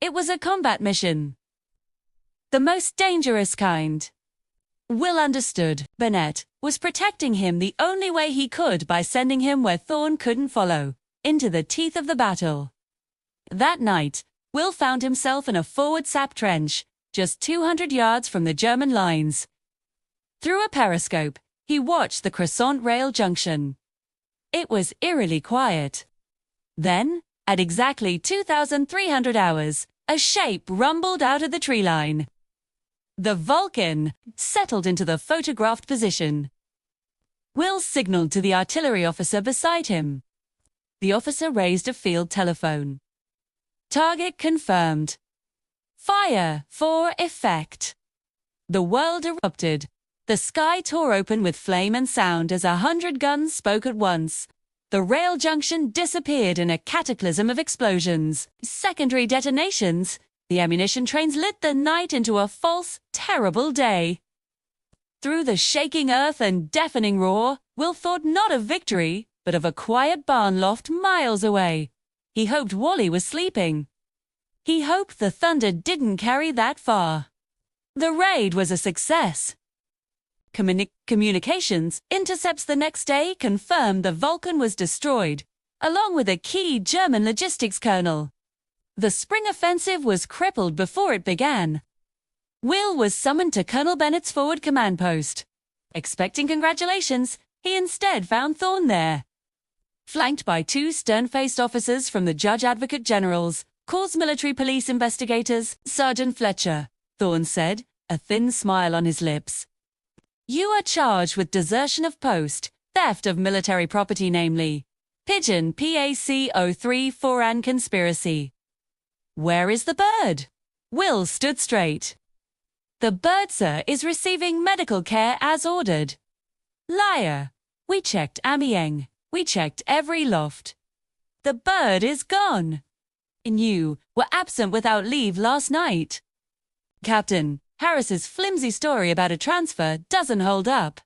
It was a combat mission. The most dangerous kind. Will understood. Bennett was protecting him the only way he could by sending him where Thorn couldn't follow, into the teeth of the battle. That night, Will found himself in a forward sap trench, just 200 yards from the German lines. Through a periscope, he watched the Croissant rail junction. It was eerily quiet. Then, at exactly 2,300 hours, a shape rumbled out of the tree line. The Vulcan settled into the photographed position. Will signaled to the artillery officer beside him. The officer raised a field telephone. Target confirmed. Fire for effect. The world erupted. The sky tore open with flame and sound as 100 guns spoke at once. The rail junction disappeared in a cataclysm of explosions. Secondary detonations. The ammunition trains lit the night into a false, terrible day. Through the shaking earth and deafening roar, Will thought not of victory, but of a quiet barn loft miles away. He hoped Wally was sleeping. He hoped the thunder didn't carry that far. The raid was a success. Communications intercepts the next day confirmed the Vulcan was destroyed, along with a key German logistics colonel. The spring offensive was crippled before it began. Will was summoned to Colonel Bennett's forward command post. Expecting congratulations, he instead found Thorn there. Flanked by 2 stern-faced officers from the Judge Advocate Generals, Corps Military Police investigators, Sergeant Fletcher, Thorn said, a thin smile on his lips. You are charged with desertion of post, theft of military property namely, Pigeon PAC-034 and conspiracy. Where is the bird? Will stood straight. The bird, sir, is receiving medical care as ordered. Liar. We checked Amiens. We checked every loft. The bird is gone. And you were absent without leave last night. Captain, Harris's flimsy story about a transfer doesn't hold up.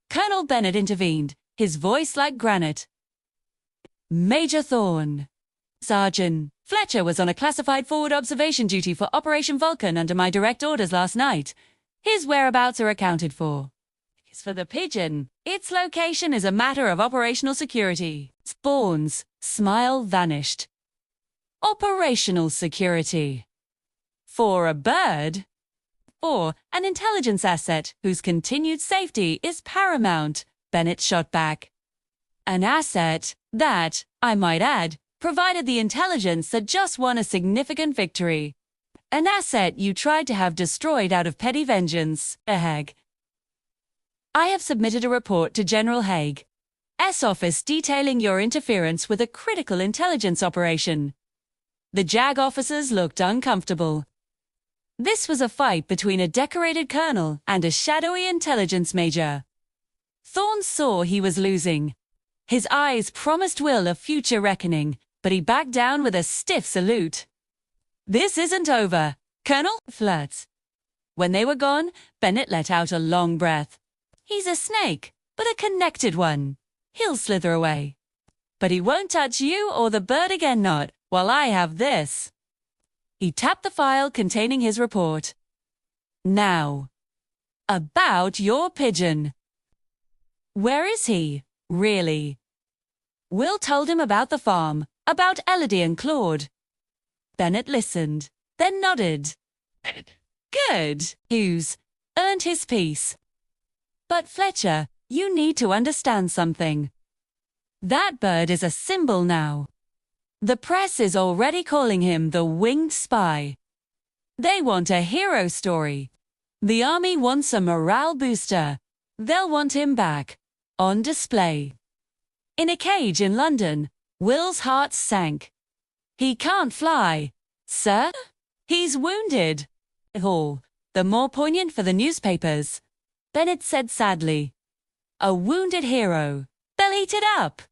Colonel Bennett intervened, his voice like granite. Major Thorn. Sergeant Fletcher was on a classified forward observation duty for Operation Vulcan under my direct orders last night. His whereabouts are accounted for. As for the Pigeon, its location is a matter of operational security. Spawn's smile vanished. Operational security. For a bird? Or an intelligence asset whose continued safety is paramount, Bennett shot back. An asset that, I might add, provided the intelligence that just won a significant victory. An asset you tried to have destroyed out of petty vengeance, Haig. I have submitted a report to General Haig's office detailing your interference with a critical intelligence operation. The JAG officers looked uncomfortable. This was a fight between a decorated colonel and a shadowy intelligence major. Thorne saw he was losing. His eyes promised Will a future reckoning, but he backed down with a stiff salute. "This isn't over, Colonel," flirts. When they were gone, Bennett let out a long breath. He's a snake, but a connected one. He'll slither away. But he won't touch you or the bird again, not while I have this. He tapped the file containing his report. Now, about your pigeon. Where is he, really? Will told him about the farm, about Elodie and Claude. Bennett listened, then nodded. Good. Hughes earned his peace. But Fletcher, you need to understand something. That bird is a symbol now. The press is already calling him the winged spy. They want a hero story. The army wants a morale booster. They'll want him back, on display. In a cage in London, Will's heart sank. He can't fly, sir. He's wounded. All the more poignant for the newspapers, Bennett said sadly. A wounded hero. They'll eat it up.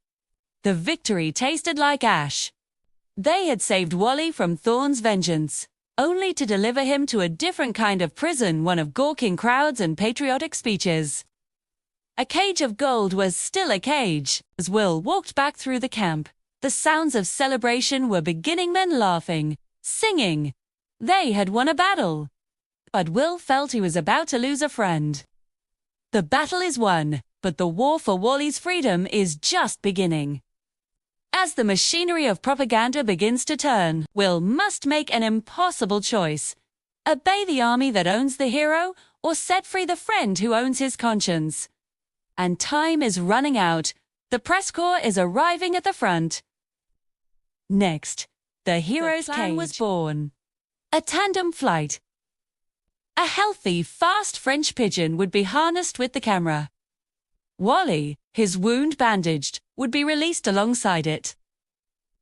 The victory tasted like ash. They had saved Wally from Thorne's vengeance, only to deliver him to a different kind of prison, one of gawking crowds and patriotic speeches. A cage of gold was still a cage. As Will walked back through the camp, the sounds of celebration were beginning, men laughing, singing. They had won a battle. But Will felt he was about to lose a friend. The battle is won, but the war for Wally's freedom is just beginning. As the machinery of propaganda begins to turn, Will must make an impossible choice. Obey the army that owns the hero, or set free the friend who owns his conscience. And time is running out. The press corps is arriving at the front. Next, the hero's plan was born. A tandem flight. A healthy, fast French pigeon would be harnessed with the camera. Wally, his wound bandaged, would be released alongside it.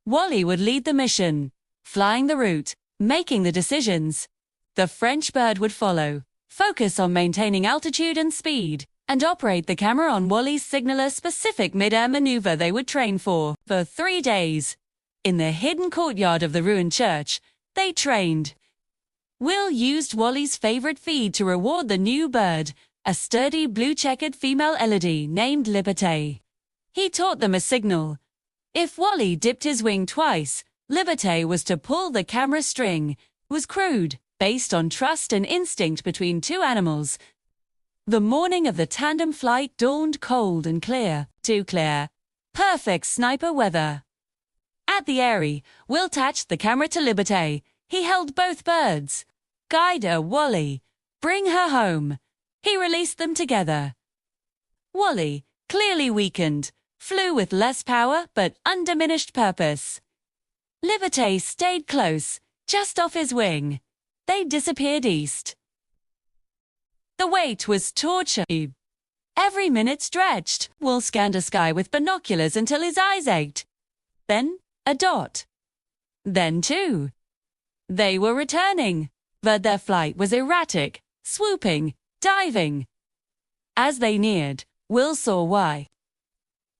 Wally would lead the mission, flying the route, making the decisions. The French bird would follow, focus on maintaining altitude and speed, and operate the camera on Wally's signaler-specific mid-air maneuver they would train for 3 days. In the hidden courtyard of the ruined church, they trained. Will used Wally's favorite feed to reward the new bird, a sturdy blue-checkered female Elodie named Liberté. He taught them a signal. If Wally dipped his wing twice, Liberté was to pull the camera string. It was crude, based on trust and instinct between two animals. The morning of the tandem flight dawned cold and clear, too clear. Perfect sniper weather. At the Eyrie, Will attached the camera to Liberté. He held both birds. Guide her, Wally. Bring her home. He released them together. Wally, clearly weakened, flew with less power but undiminished purpose. Liberté stayed close, just off his wing. They disappeared east. The wait was torture. Every minute stretched. Will scanned a sky with binoculars until his eyes ached. Then, a dot. Then 2. They were returning, but their flight was erratic, swooping, diving. As they neared, Will saw why.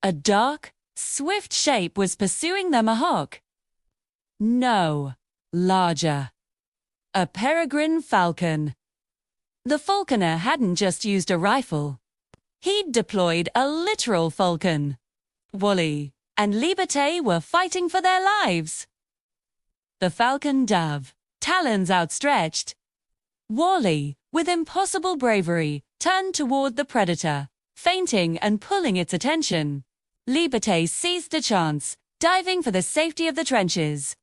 A dark, swift shape was pursuing them, a hawk. No, larger. A peregrine falcon. The falconer hadn't just used a rifle. He'd deployed a literal falcon. Wally and Liberté were fighting for their lives. The falcon dove, talons outstretched. Wally, with impossible bravery, turned toward the predator, feinting and pulling its attention. Liberté seized the chance, diving for the safety of the trenches.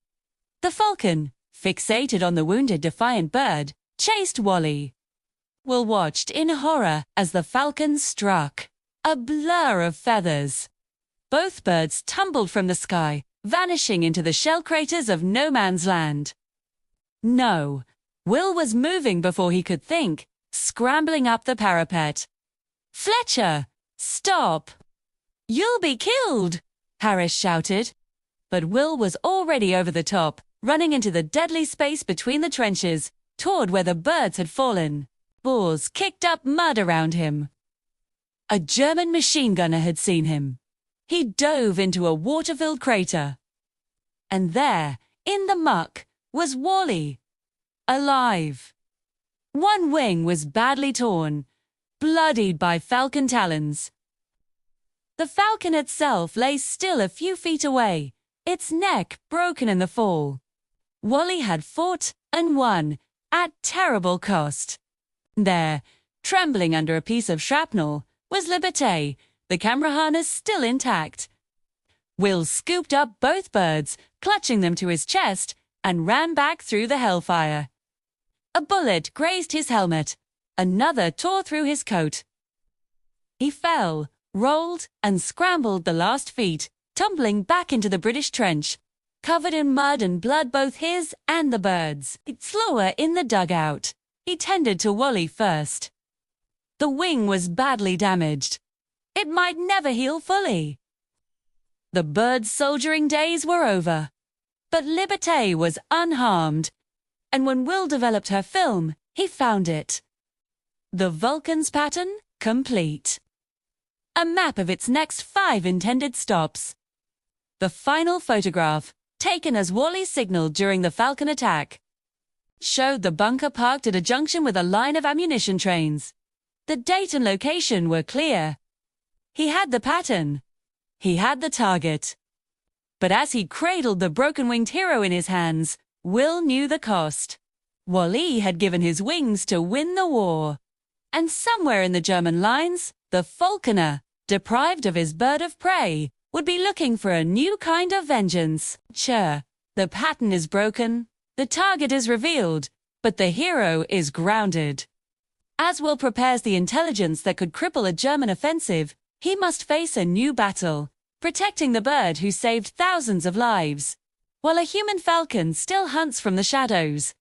The falcon, fixated on the wounded defiant bird, chased Wally. Will watched in horror as the falcon struck. A blur of feathers. Both birds tumbled from the sky, vanishing into the shell craters of no man's land. No, Will was moving before he could think, scrambling up the parapet. "Fletcher, stop! You'll be killed!" Harris shouted. But Will was already over the top, running into the deadly space between the trenches, toward where the birds had fallen. Boars kicked up mud around him. A German machine gunner had seen him. He dove into a water-filled crater. And there, in the muck, was Wally, alive. One wing was badly torn, bloodied by Falcon talons. The Falcon itself lay still a few feet away, its neck broken in the fall. Wally had fought and won, at terrible cost. There, trembling under a piece of shrapnel, was Liberté, the camera harness still intact. Will scooped up both birds, clutching them to his chest, and ran back through the hellfire. A bullet grazed his helmet. Another tore through his coat. He fell, rolled, and scrambled the last feet, tumbling back into the British trench, covered in mud and blood, both his and the birds. Slower in the dugout. He tended to Wally first. The wing was badly damaged. It might never heal fully. The birds' soldiering days were over. But Liberté was unharmed, and when Will developed her film, he found it. The Vulcan's pattern complete. A map of its next 5 intended stops. The final photograph, taken as Wally signaled during the Falcon attack, showed the bunker parked at a junction with a line of ammunition trains. The date and location were clear. He had the pattern. He had the target. But as he cradled the broken-winged hero in his hands, Will knew the cost. Wally had given his wings to win the war. And somewhere in the German lines, the falconer, deprived of his bird of prey, would be looking for a new kind of vengeance. Cher, the pattern is broken, the target is revealed, but the hero is grounded. As Will prepares the intelligence that could cripple a German offensive, he must face a new battle, protecting the bird who saved thousands of lives, while a human falcon still hunts from the shadows.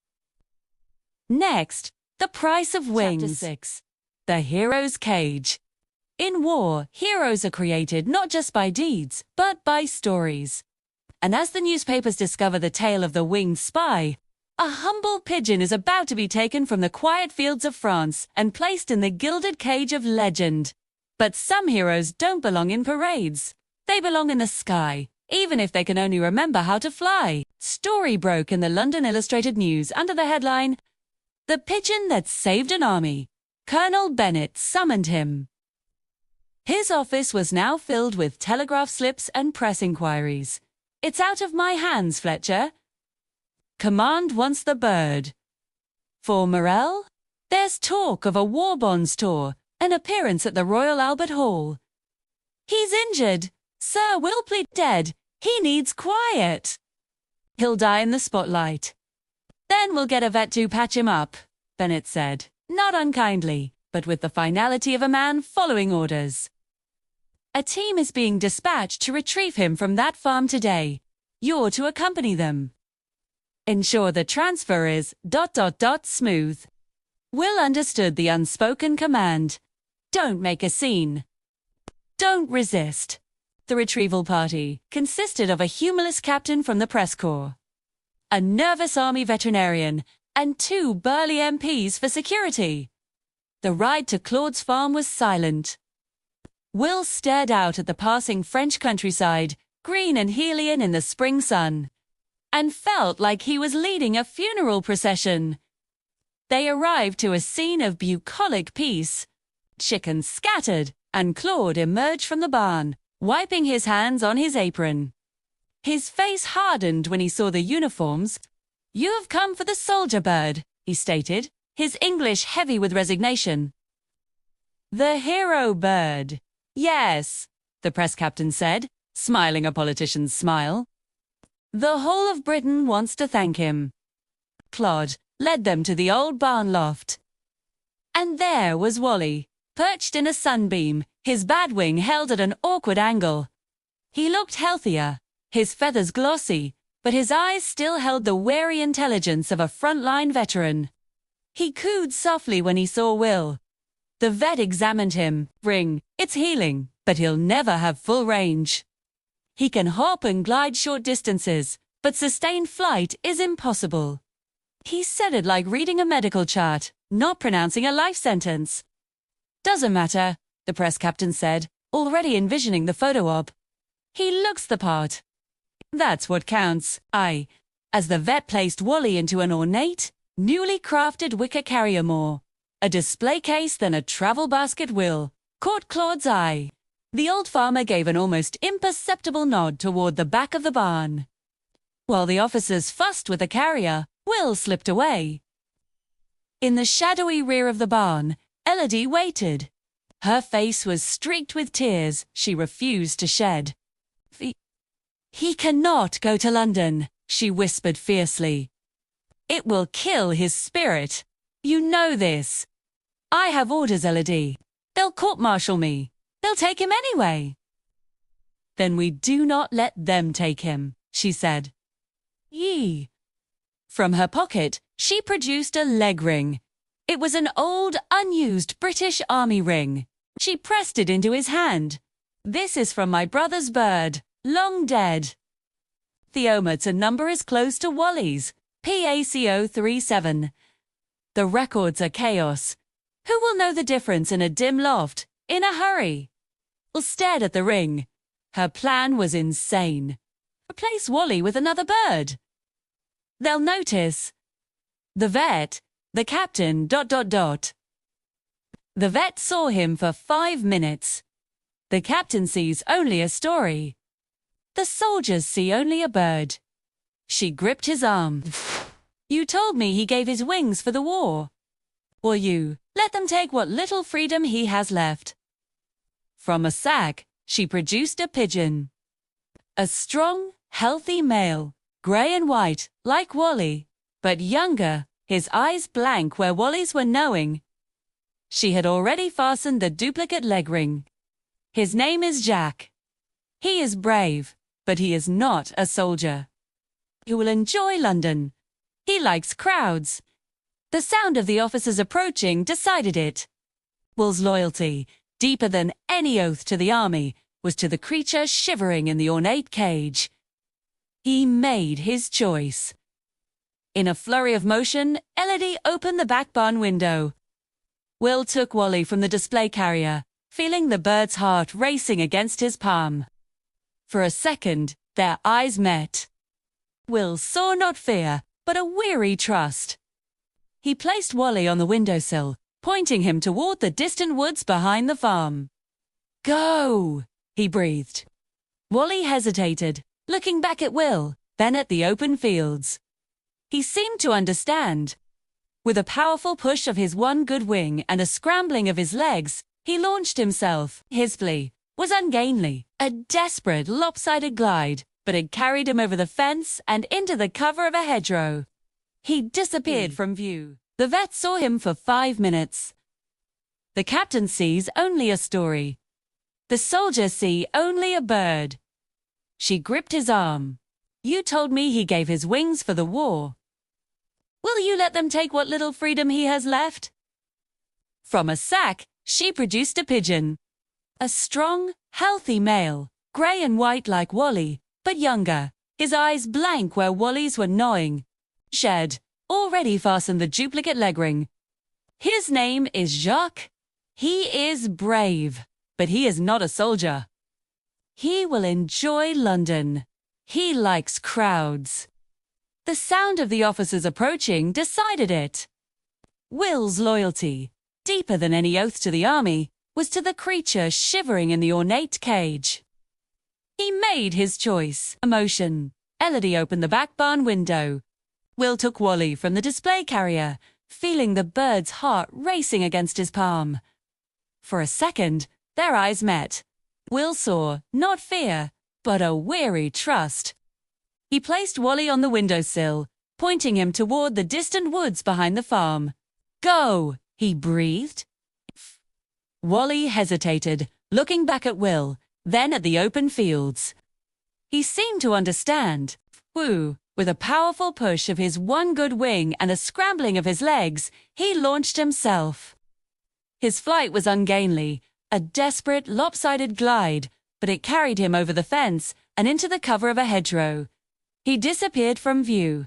Next, the price of wings. Chapter 6. The hero's cage. In war, heroes are created not just by deeds, but by stories. And as the newspapers discover the tale of the winged spy, a humble pigeon is about to be taken from the quiet fields of France and placed in the gilded cage of legend. But some heroes don't belong in parades. They belong in the sky, even if they can only remember how to fly. Story broke in the London Illustrated News under the headline, "The Pigeon That Saved an Army. Colonel Bennett summoned him." His office was now filled with telegraph slips and press inquiries. "It's out of my hands, Fletcher." "Command wants the bird." "For Morel?" "There's talk of a war bonds tour, an appearance at the Royal Albert Hall." "He's injured. Sir Wilpley dead. He needs quiet." "He'll die in the spotlight." "Then we'll get a vet to patch him up," Bennett said, not unkindly, but with the finality of a man following orders. "A team is being dispatched to retrieve him from that farm today. You're to accompany them. Ensure the transfer is ... smooth." Will understood the unspoken command. Don't make a scene. Don't resist. The retrieval party consisted of a humorless captain from the press corps, a nervous army veterinarian, and 2 burly MPs for security. The ride to Claude's farm was silent. Will stared out at the passing French countryside, green and Helian in the spring sun, and felt like he was leading a funeral procession. They arrived to a scene of bucolic peace. Chickens scattered, and Claude emerged from the barn, wiping his hands on his apron. His face hardened when he saw the uniforms. "You have come for the soldier bird," he stated, his English heavy with resignation. "The hero bird. Yes," the press captain said, smiling a politician's smile. "The whole of Britain wants to thank him." Claude led them to the old barn loft. And there was Wally, perched in a sunbeam, his bad wing held at an awkward angle. He looked healthier, his feathers glossy, but his eyes still held the wary intelligence of a frontline veteran. He cooed softly when he saw Will. The vet examined him. Ring, it's healing, but he'll never have full range. He can hop and glide short distances, but sustained flight is impossible. He said it like reading a medical chart, not pronouncing a life sentence. Doesn't matter, the press captain said, already envisioning the photo op. He looks the part. That's what counts. As the vet placed Wally into an ornate, newly crafted wicker carrier more a display case than a travel basket Will caught Claude's eye. The old farmer gave an almost imperceptible nod toward the back of the barn. While the officers fussed with the carrier, Will slipped away. In the shadowy rear of the barn, Elodie waited. Her face was streaked with tears she refused to shed. He cannot go to London, she whispered fiercely. It will kill his spirit. You know this. I have orders, Elodie. They'll court-martial me. They'll take him anyway. Then we do not let them take him, she said. Yee. From her pocket, she produced a leg ring. It was an old, unused British Army ring. She pressed it into his hand. This is from my brother's bird, long dead. The omerta number is close to Wally's, PAC-034. The records are chaos. Who will know the difference in a dim loft, in a hurry? Will stared at the ring. Her plan was insane. Replace Wally with another bird. They'll notice. The vet, the captain, ... The vet saw him for 5 minutes. The captain sees only a story. The soldiers see only a bird. She gripped his arm. You told me he gave his wings for the war. Will you let them take what little freedom he has left? From a sack, she produced a pigeon. A strong, healthy male, grey and white, like Wally, but younger, his eyes blank where Wally's were knowing. She had already fastened the duplicate leg ring. His name is Jack. He is brave, but he is not a soldier. He will enjoy London. He likes crowds. The sound of the officers approaching decided it. Will's loyalty, deeper than any oath to the army, was to the creature shivering in the ornate cage. He made his choice. In a flurry of motion, Elodie opened the back barn window. Will took Wally from the display carrier, feeling the bird's heart racing against his palm. For a second, their eyes met. Will saw not fear, but a weary trust. He placed Wally on the windowsill, pointing him toward the distant woods behind the farm. Go, he breathed. Wally hesitated, looking back at Will, then at the open fields. He seemed to understand. With a powerful push of his one good wing and a scrambling of his legs, he launched himself. His flee was ungainly, a desperate, lopsided glide, but it carried him over the fence and into the cover of a hedgerow. He disappeared from view. The vet saw him for 5 minutes. The captain sees only a story. The soldiers see only a bird. She gripped his arm. You told me he gave his wings for the war. Will you let them take what little freedom he has left? From a sack, she produced a pigeon. A strong, healthy male, grey and white like Wally, but younger, his eyes blank where Wally's were gnawing. Shed, already fastened the duplicate leg ring. His name is Jacques. He is brave, but he is not a soldier. He will enjoy London. He likes crowds. The sound of the officers approaching decided it. Will's loyalty, deeper than any oath to the army, was to the creature shivering in the ornate cage. He made his choice. Emotion. Elodie opened the back barn window. Will took Wally from the display carrier, feeling the bird's heart racing against his palm. For a second, their eyes met. Will saw, not fear, but a weary trust. He placed Wally on the windowsill, pointing him toward the distant woods behind the farm. Go, he breathed. Wally hesitated, looking back at Will, then at the open fields. He seemed to understand. Woo, With a powerful push of his one good wing and a scrambling of his legs, he launched himself. His flight was ungainly, a desperate, lopsided glide, but it carried him over the fence and into the cover of a hedgerow. He disappeared from view.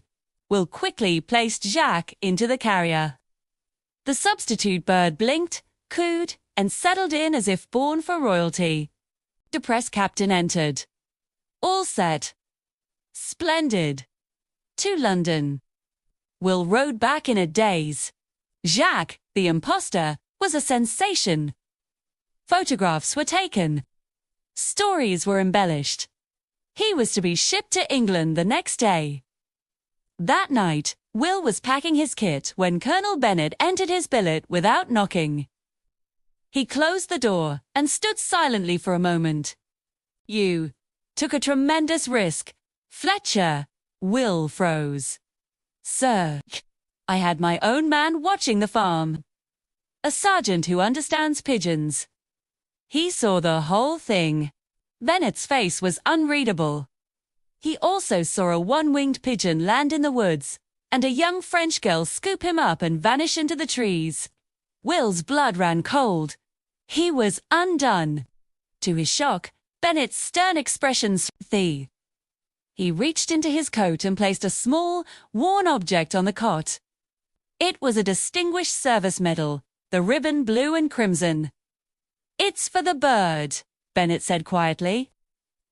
Will quickly placed Jacques into the carrier. The substitute bird blinked, cooed, and settled in as if born for royalty. The press captain entered. All set. Splendid. To London. Will rode back in a daze. Jacques, the imposter, was a sensation. Photographs were taken. Stories were embellished. He was to be shipped to England the next day. That night, Will was packing his kit when Colonel Bennet entered his billet without knocking. He closed the door and stood silently for a moment. "You took a tremendous risk, Fletcher." Will froze. "Sir, I had my own man watching the farm. A sergeant who understands pigeons. He saw the whole thing." Bennet's face was unreadable. He also saw a one-winged pigeon land in the woods, and a young French girl scoop him up and vanish into the trees. Will's blood ran cold. He was undone. To his shock, Bennet's stern expression thick. He reached into his coat and placed a small, worn object on the cot. It was a Distinguished Service Medal, the ribbon blue and crimson. "It's for the bird," Bennet said quietly.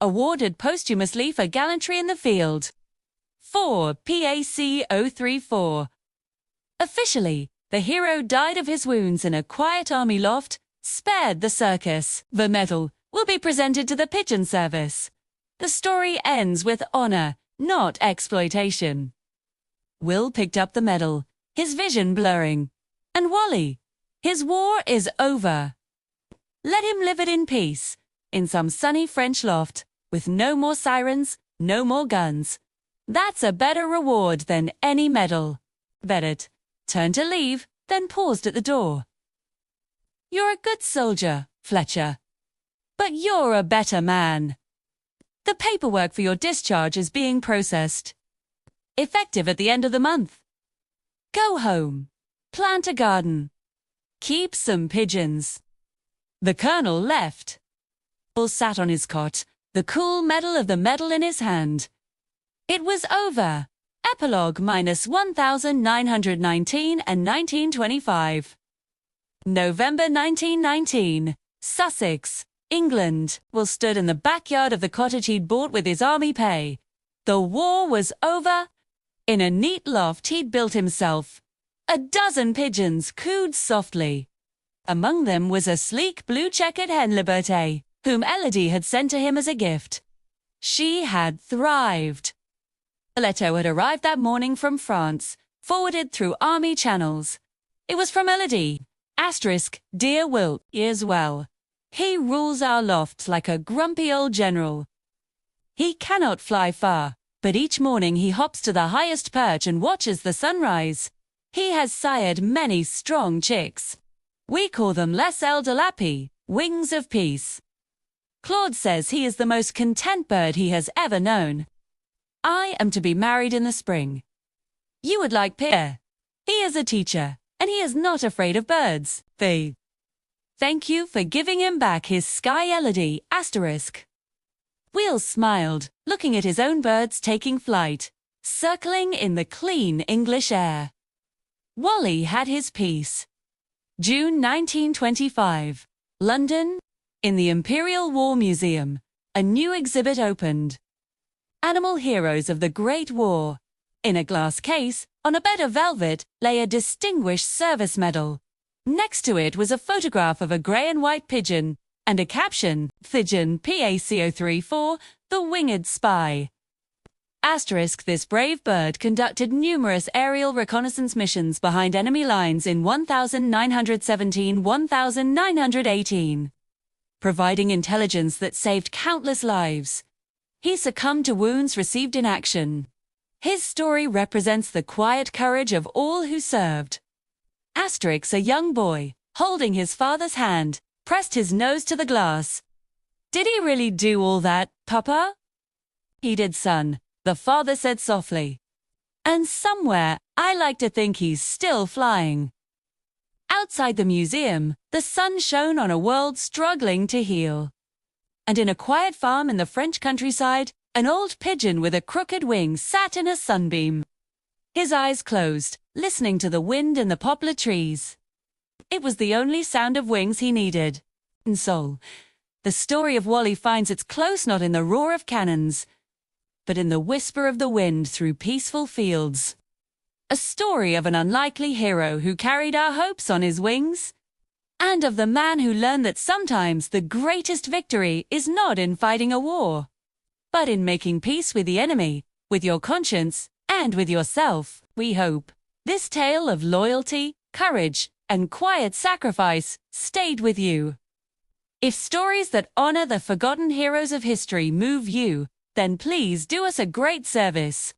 "Awarded posthumously for gallantry in the field. For PAC-034. Officially, the hero died of his wounds in a quiet army loft, spared the circus. The medal will be presented to the Pigeon Service. The story ends with honor, not exploitation." Will picked up the medal, his vision blurring. And Wally, his war is over. Let him live it in peace, in some sunny French loft, with no more sirens, no more guns. That's a better reward than any medal. Bennet turned to leave, then paused at the door. "You're a good soldier, Fletcher. But you're a better man. The paperwork for your discharge is being processed. Effective at the end of the month. Go home. Plant a garden. Keep some pigeons." The colonel left. Will sat on his cot, the cool medal of the medal in his hand. It was over. Epilogue -1919 and 1925. November 1919. Sussex, England. Will stood in the backyard of the cottage he'd bought with his army pay. The war was over. In a neat loft he'd built himself. A dozen pigeons cooed softly. Among them was a sleek blue-checkered hen liberté, whom Elodie had sent to him as a gift. She had thrived. A letter had arrived that morning from France, forwarded through army channels. It was from Elodie. *, "Dear Will, is well. He rules our lofts like a grumpy old general. He cannot fly far, but each morning he hops to the highest perch and watches the sunrise. He has sired many strong chicks. We call them les ailes de la paix, wings of peace. Claude says he is the most content bird he has ever known. I am to be married in the spring. You would like Pierre. He is a teacher, and he is not afraid of birds. Thank you for giving him back his sky Elodie, *. Will smiled, looking at his own birds taking flight, circling in the clean English air. Wally had his peace. June 1925. London. In the Imperial War Museum, a new exhibit opened. Animal heroes of the Great War. In a glass case, on a bed of velvet, lay a Distinguished Service Medal. Next to it was a photograph of a grey and white pigeon, and a caption, "Pigeon PAC-034, the Winged Spy." This brave bird conducted numerous aerial reconnaissance missions behind enemy lines in 1917–1918, providing intelligence that saved countless lives. He succumbed to wounds received in action. His story represents the quiet courage of all who served. A young boy, holding his father's hand, pressed his nose to the glass. "Did he really do all that, Papa?" "He did, son. the father said softly. And somewhere, I like to think he's still flying. Outside the museum, the sun shone on a world struggling to heal. And in a quiet farm in the French countryside, an old pigeon with a crooked wing sat in a sunbeam. His eyes closed, listening to the wind in the poplar trees. It was the only sound of wings he needed. And so, the story of Wally finds its close not in the roar of cannons, but in the whisper of the wind through peaceful fields. A story of an unlikely hero who carried our hopes on his wings, and of the man who learned that sometimes the greatest victory is not in fighting a war, but in making peace with the enemy, with your conscience, and with yourself, we hope. This tale of loyalty, courage, and quiet sacrifice stayed with you. If stories that honor the forgotten heroes of history move you, then please do us a great service.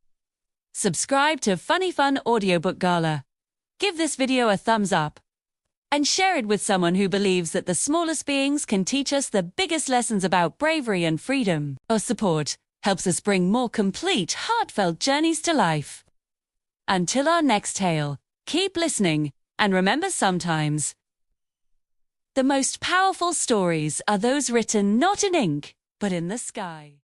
Subscribe to Funny Fun Audiobook Gala. Give this video a thumbs up. And share it with someone who believes that the smallest beings can teach us the biggest lessons about bravery and freedom. Your support helps us bring more complete, heartfelt journeys to life. Until our next tale, keep listening, and remember sometimes, the most powerful stories are those written not in ink, but in the sky.